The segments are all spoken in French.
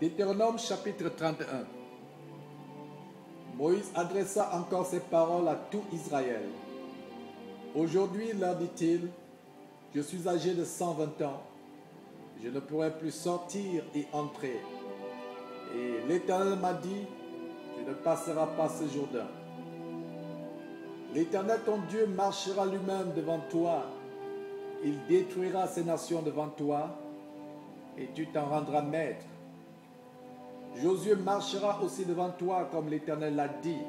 Deutéronome chapitre 31. Moïse adressa encore ces paroles à tout Israël. Aujourd'hui, leur dit-il, je suis âgé de 120 ans. Je ne pourrai plus sortir et entrer. Et l'Éternel m'a dit, tu ne passeras pas ce Jourdain. L'Éternel ton Dieu marchera lui-même devant toi. Il détruira ces nations devant toi et tu t'en rendras maître. Josué marchera aussi devant toi comme l'Éternel l'a dit.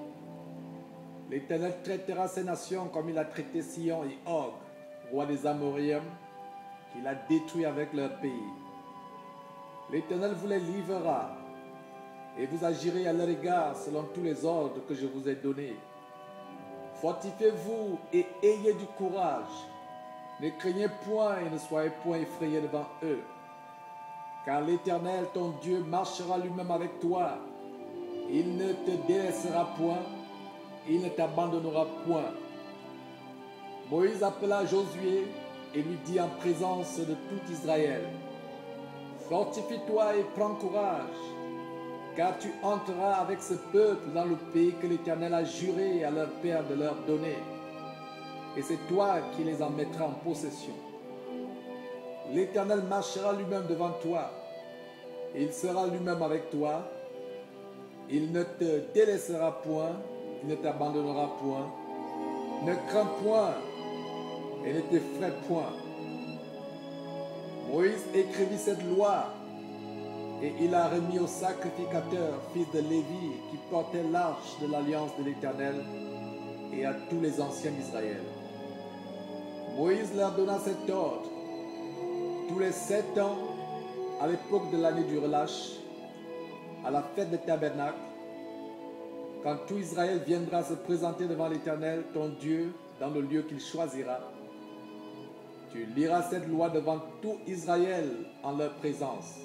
L'Éternel traitera ces nations comme il a traité Sihon et Og, roi des Amoréens, qu'il a détruits avec leur pays. L'Éternel vous les livrera et vous agirez à leur égard selon tous les ordres que je vous ai donnés. Fortifiez-vous et ayez du courage. Ne craignez point et ne soyez point effrayés devant eux. Car l'Éternel, ton Dieu, marchera lui-même avec toi. Il ne te délaissera point, il ne t'abandonnera point. Moïse appela Josué et lui dit en présence de tout Israël, fortifie-toi et prends courage, car tu entreras avec ce peuple dans le pays que l'Éternel a juré à leur père de leur donner. Et c'est toi qui les en mettras en possession. L'Éternel marchera lui-même devant toi. Il sera lui-même avec toi. Il ne te délaissera point, il ne t'abandonnera point. Ne crains point et ne t'effraie point. Moïse écrivit cette loi et il a remis au sacrificateur, fils de Lévi, qui portait l'arche de l'alliance de l'Éternel, et à tous les anciens d'Israël. Moïse leur donna cet ordre. Tous les 7 ans, à l'époque de l'année du relâche, à la fête des tabernacles, quand tout Israël viendra se présenter devant l'Éternel, ton Dieu, dans le lieu qu'il choisira, tu liras cette loi devant tout Israël en leur présence.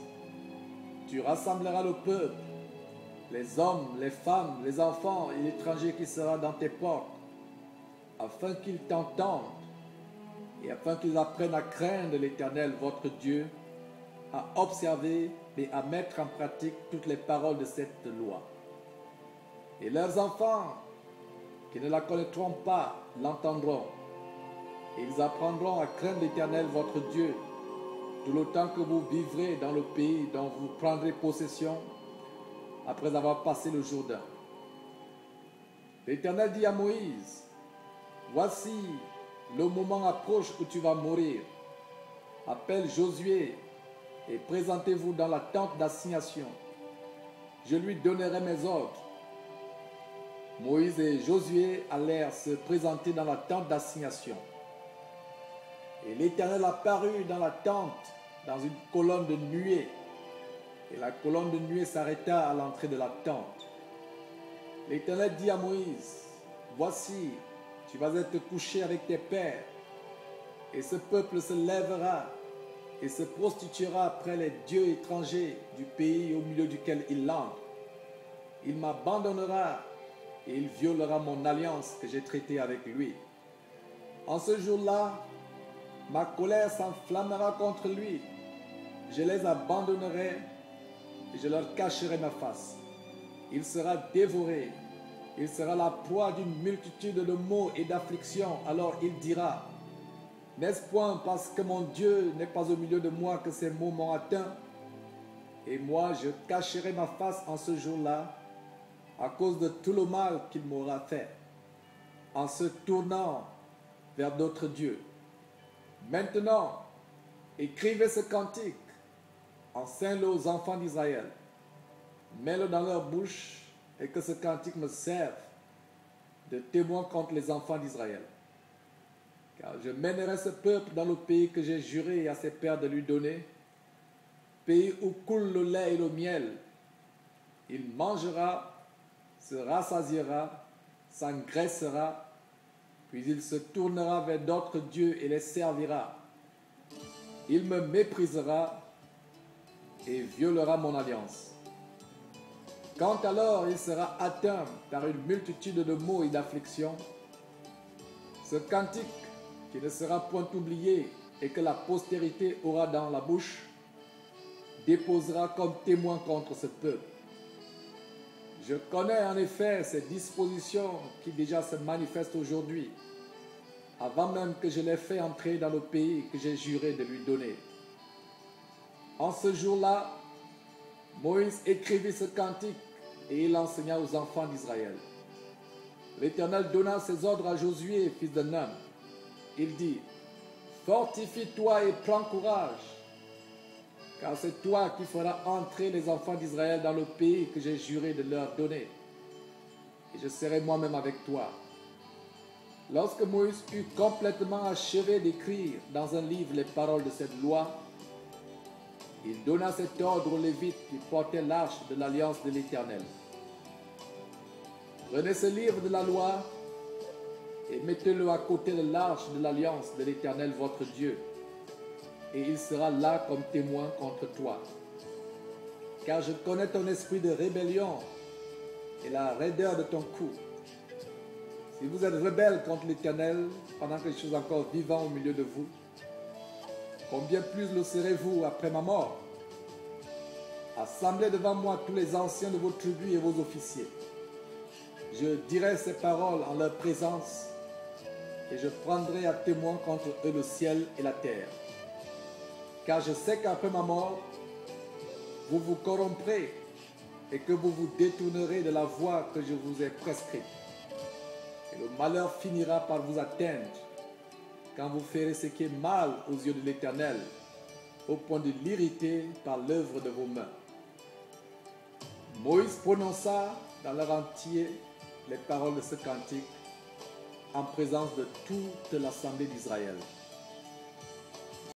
Tu rassembleras le peuple, les hommes, les femmes, les enfants et l'étranger qui sera dans tes portes, afin qu'ils t'entendent et afin qu'ils apprennent à craindre l'Éternel, votre Dieu, à observer et à mettre en pratique toutes les paroles de cette loi. Et leurs enfants, qui ne la connaîtront pas, l'entendront. Et ils apprendront à craindre l'Éternel, votre Dieu, tout le temps que vous vivrez dans le pays dont vous prendrez possession après avoir passé le Jourdain. L'Éternel dit à Moïse, voici, le moment approche où tu vas mourir. Appelle Josué et présentez-vous dans la tente d'assignation. Je lui donnerai mes ordres. Moïse et Josué allèrent se présenter dans la tente d'assignation. Et l'Éternel apparut dans la tente dans une colonne de nuée. Et la colonne de nuée s'arrêta à l'entrée de la tente. L'Éternel dit à Moïse, voici, tu vas être couché avec tes pères, et ce peuple se lèvera et se prostituera après les dieux étrangers du pays au milieu duquel il entre. Il m'abandonnera et il violera mon alliance que j'ai traitée avec lui. En ce jour-là, ma colère s'enflammera contre lui. Je les abandonnerai et je leur cacherai ma face. Il sera dévoré. Il sera la proie d'une multitude de maux et d'afflictions. Alors il dira, n'est-ce point parce que mon Dieu n'est pas au milieu de moi que ces maux m'ont atteint? Et moi, je cacherai ma face en ce jour-là à cause de tout le mal qu'il m'aura fait, en se tournant vers d'autres dieux. Maintenant, écrivez ce cantique, enseigne-le aux enfants d'Israël, mets-le dans leur bouche et que ce cantique me serve de témoin contre les enfants d'Israël. Car je mènerai ce peuple dans le pays que j'ai juré à ses pères de lui donner, pays où coule le lait et le miel. Il mangera, se rassasiera, s'engraissera, puis il se tournera vers d'autres dieux et les servira. Il me méprisera et violera mon alliance. Quand alors il sera atteint par une multitude de maux et d'afflictions, ce cantique qui ne sera point oublié et que la postérité aura dans la bouche, déposera comme témoin contre ce peuple. Je connais en effet ces dispositions qui déjà se manifestent aujourd'hui, avant même que je l'ai fait entrer dans le pays que j'ai juré de lui donner. En ce jour-là, Moïse écrivit ce cantique et il l'enseigna aux enfants d'Israël. L'Éternel donna ses ordres à Josué, fils de Nun. Il dit, « Fortifie-toi et prends courage, car c'est toi qui feras entrer les enfants d'Israël dans le pays que j'ai juré de leur donner. Et je serai moi-même avec toi. » Lorsque Moïse eut complètement achevé d'écrire dans un livre les paroles de cette loi, il donna cet ordre aux Lévites qui portaient l'arche de l'alliance de l'Éternel. Prenez ce livre de la loi et mettez-le à côté de l'arche de l'alliance de l'Éternel votre Dieu, et il sera là comme témoin contre toi. Car je connais ton esprit de rébellion et la raideur de ton cou. Si vous êtes rebelle contre l'Éternel pendant que je suis encore vivant au milieu de vous, combien plus le serez-vous après ma mort? Assemblez devant moi tous les anciens de vos tribus et vos officiers. Je dirai ces paroles en leur présence et je prendrai à témoin contre eux le ciel et la terre. Car je sais qu'après ma mort, vous vous corromprez et que vous vous détournerez de la voie que je vous ai prescrite. Et le malheur finira par vous atteindre quand vous ferez ce qui est mal aux yeux de l'Éternel, au point de l'irriter par l'œuvre de vos mains. Moïse prononça dans leur entier les paroles de ce cantique en présence de toute l'assemblée d'Israël.